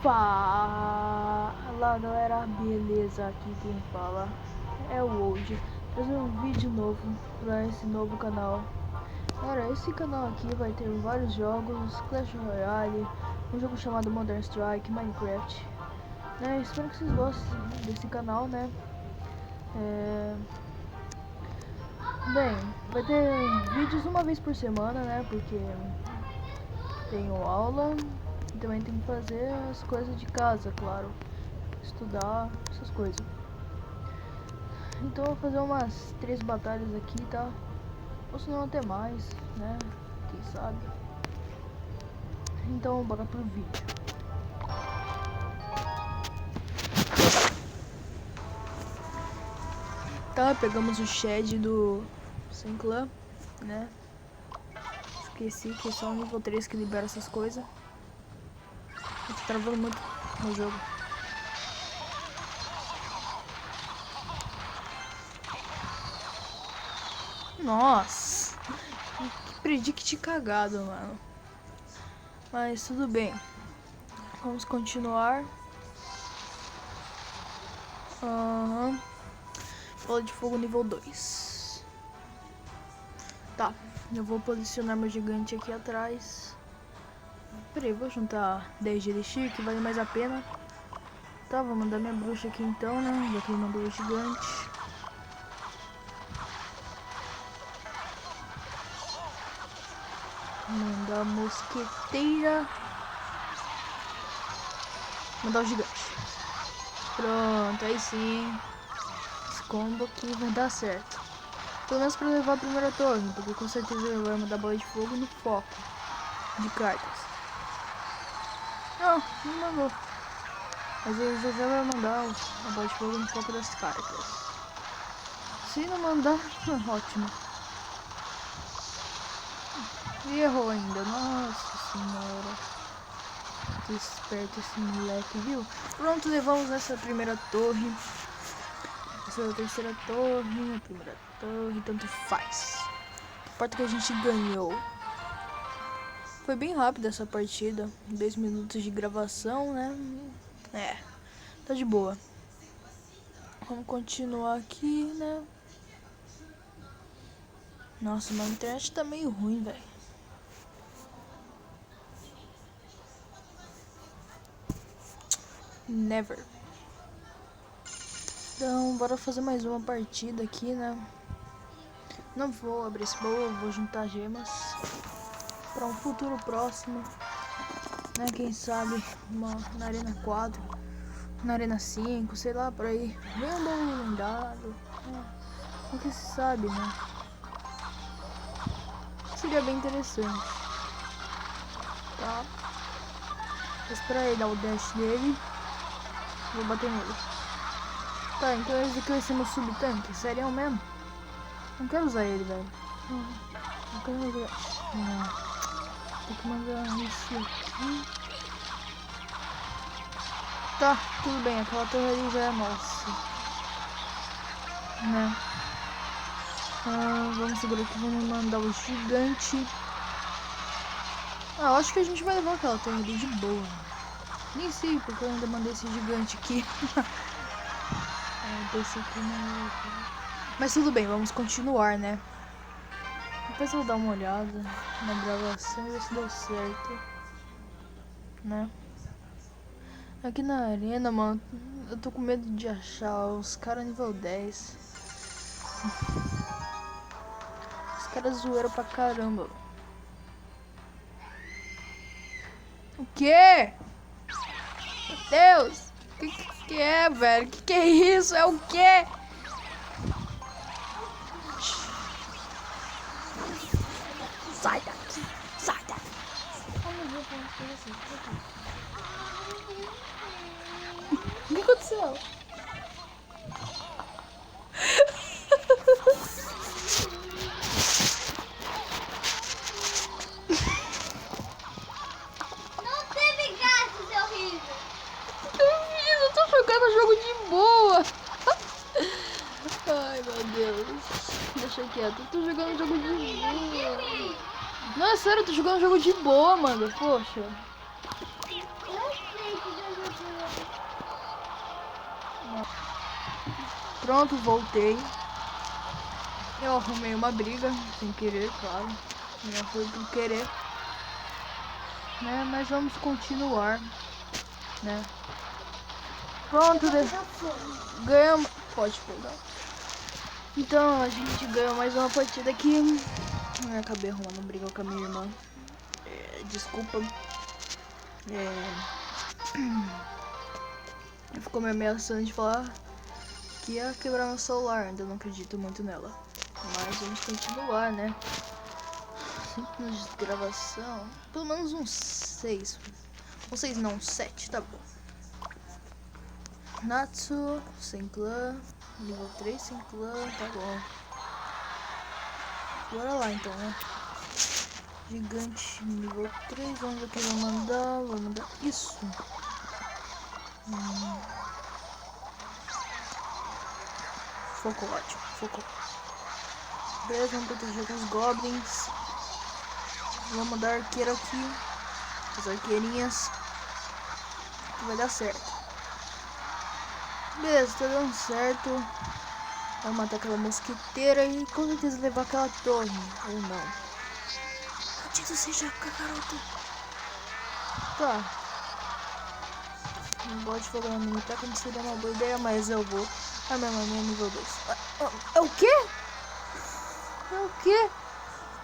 Fala galera, beleza? Aqui quem fala é o Old, trazendo um vídeo novo para esse novo canal. Galera, esse canal aqui vai ter vários jogos, Clash Royale, um jogo chamado Modern Strike, Minecraft, né? Espero que vocês gostem desse canal, né? Bem, vai ter vídeos uma vez por semana, né? Porque tenho aula e também tenho que fazer as coisas de casa, claro. Estudar, essas coisas. Então eu vou fazer umas 3 batalhas aqui, tá? Ou se não até mais, né? Quem sabe. Então bora pro vídeo. Tá, pegamos o shed do Sem Clã, né? Esqueci que é só o nível 3 que libera essas coisas. Eu tô travando muito no jogo. Nossa, que predict cagado, mano. Mas tudo bem. Vamos continuar. Bola de fogo nível 2. Tá, eu vou posicionar meu gigante aqui atrás. Peraí, vou juntar 10 de elixir que vale mais a pena. Tá, vou mandar minha bruxa aqui então, né? Já que ele mandou o gigante. Mandar a mosqueteira. Mandar o gigante. Pronto, aí sim. Esse combo aqui vai dar certo. Pelo menos pra levar a primeira torre, porque com certeza ele vai mandar bola de fogo no foco de cartas. Não mandou. Mas ele já vai mandar a bola de fogo no foco das cartas. Se não mandar, ótimo. E errou ainda, nossa senhora. Que esperto esse moleque, viu? Pronto, levamos essa primeira torre. Essa é a terceira torre, a primeira torre, tanto faz. Importa que a gente ganhou. Foi bem rápida essa partida. 2 minutos de gravação, né? É, tá de boa. Vamos continuar aqui, né? Nossa, mas a internet tá meio ruim, velho. Never. Então, bora fazer mais uma partida aqui, né? Não vou abrir esse baú, vou juntar gemas para um futuro próximo, né? Quem sabe na Arena 4, na Arena 5, sei lá, por aí. Vem um baú lendário, nunca se sabe, né? Seria bem interessante. Tá? Vou esperar ele dar o dash dele. Vou bater nele. Tá, então esse aqui vai ser meu sub-tanque, sério mesmo? Não quero usar ele, velho. Não quero usar. Não. Tem que mandar isso aqui. Tá, tudo bem, aquela torre ali já é nossa. Né? Vamos segurar aqui, vamos mandar o gigante. Eu acho que a gente vai levar aquela torre ali de boa. Nem sei porque eu ainda mandei esse gigante aqui. Desse aqui não. Mas tudo bem, vamos continuar, né? Depois eu vou dar uma olhada na gravação e ver se deu certo, né? Aqui na arena, mano, eu tô com medo de achar os caras nível 10. Os caras zoeram pra caramba. O quê? Meu Deus! Que é, velho? Que é isso? É o quê? Sai daqui! Sai daqui! O que aconteceu? Não teve gato, seu horrível! Eu tô jogando jogo de boa! Ai, meu Deus. Deixa quieto. Eu tô jogando jogo de boa. Não, é sério, eu tô jogando jogo de boa, mano. Poxa. Eu sei que Pronto, voltei. Eu arrumei uma briga, sem querer, claro. Não foi por querer. Né? Mas vamos continuar. Né? Pronto, ganhamos. Pode pegar. Então a gente ganhou mais uma partida aqui. Eu acabei arrumando briga com a minha irmã. Desculpa. Ficou me ameaçando de falar que ia quebrar meu celular. Ainda não acredito muito nela. Mas vamos continuar, né? 5 minutos de gravação. Pelo menos uns 6. Ou 6 não, 7, tá bom. Natsu, sem clã. Nível 3 sem clã, tá bom. Bora lá então, né? Gigante, nível 3. Vamos ver o que eu vou mandar. Vou mandar isso. Focou, ótimo. Focou. Beleza, vamos proteger com os goblins. Vamos mandar arqueiro aqui. As arqueirinhas. Que vai dar certo. Beleza, tá dando certo. Vamos matar aquela mosquiteira e com certeza levar aquela torre. Ou não. Maldito seja, garoto. Tá. Não pode fogo na minha ataque, não seria uma boa ideia, mas eu vou. Ah, minha mãe é nível 2. É o quê? É o quê?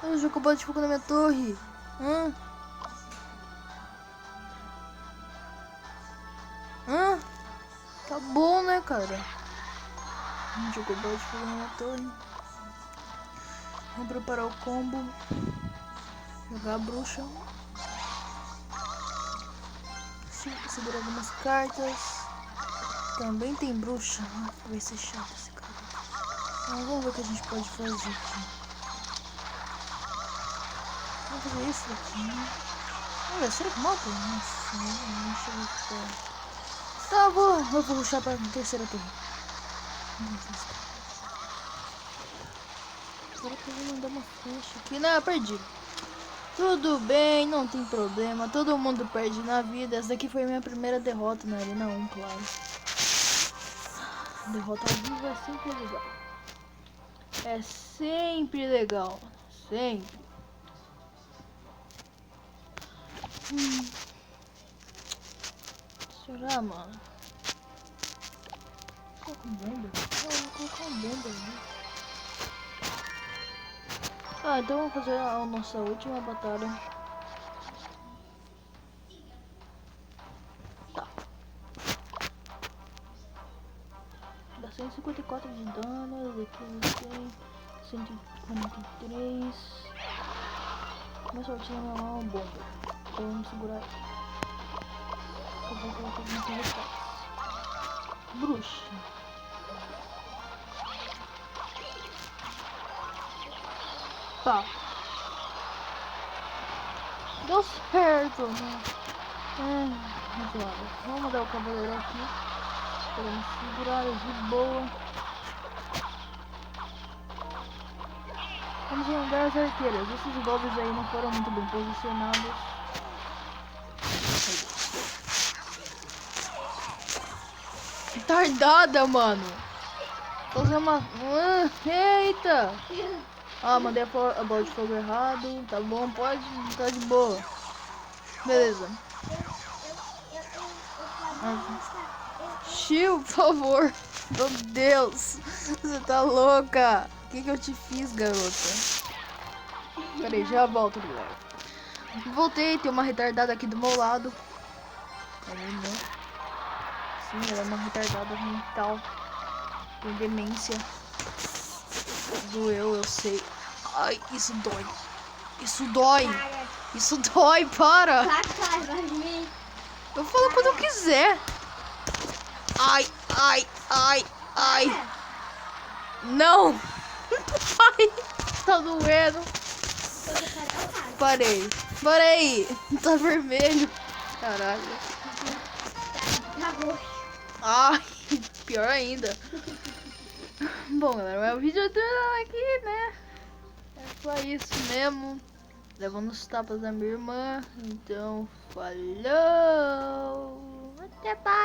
Eu jogou bola de fogo na minha torre. Tá bom, né, cara? Jogou bola de fogo na minha torre. Vamos preparar o combo. Jogar a bruxa. Segurar algumas cartas. Também tem bruxa. Vai ser chato esse cara. Vamos ver o que a gente pode fazer aqui. Vamos fazer isso daqui, né? Olha, será que mata? Nossa, não chegou perto. Tá, eu vou rushar pra terceira torre. Agora que eu vou mandar uma flecha aqui. Não, eu perdi. Tudo bem, não tem problema. Todo mundo perde na vida. Essa daqui foi a minha primeira derrota na Arena 1, claro. Derrota ao vivo é sempre legal. É sempre legal. Sempre. Será, mano? Vou colocar bomba? Não, vou colocar uma bomba ali. Ah, então vamos fazer a nossa última batalha. Tá. Dá 154 de dano. Daqui tem 143. Começa a atirar uma bomba. Então vamos segurar. Eu vou colocar as nossas ataques. Bruxa. Tá. Deu certo, né? Vamos mandar o cavaleiro aqui. Podemos segurar de boa. Vamos mandar as arqueiras. Esses golpes aí não foram muito bem posicionados. Retardada, mano. Fazer uma... eita. Ah, mandei a bola de fogo errado. Tá bom, pode. Tá de boa. Beleza. Chill, por favor. Meu Deus. Você tá louca. O que eu te fiz, garota? Peraí, já volto, galera. Voltei, tem uma retardada aqui do meu lado. Sim, ela é uma retardada mental. Tem demência. Doeu, eu sei. Ai, isso dói. Isso dói. Isso dói, para. Eu falo quando eu quiser. Ai, ai, ai, ai. Não. Ai, tá doendo. Parei. Parei. Tá vermelho. Caralho. Ai, pior ainda. Bom, galera, o vídeo é aqui, né? É só isso mesmo. Levando os tapas da minha irmã. Então, falou. Até mais.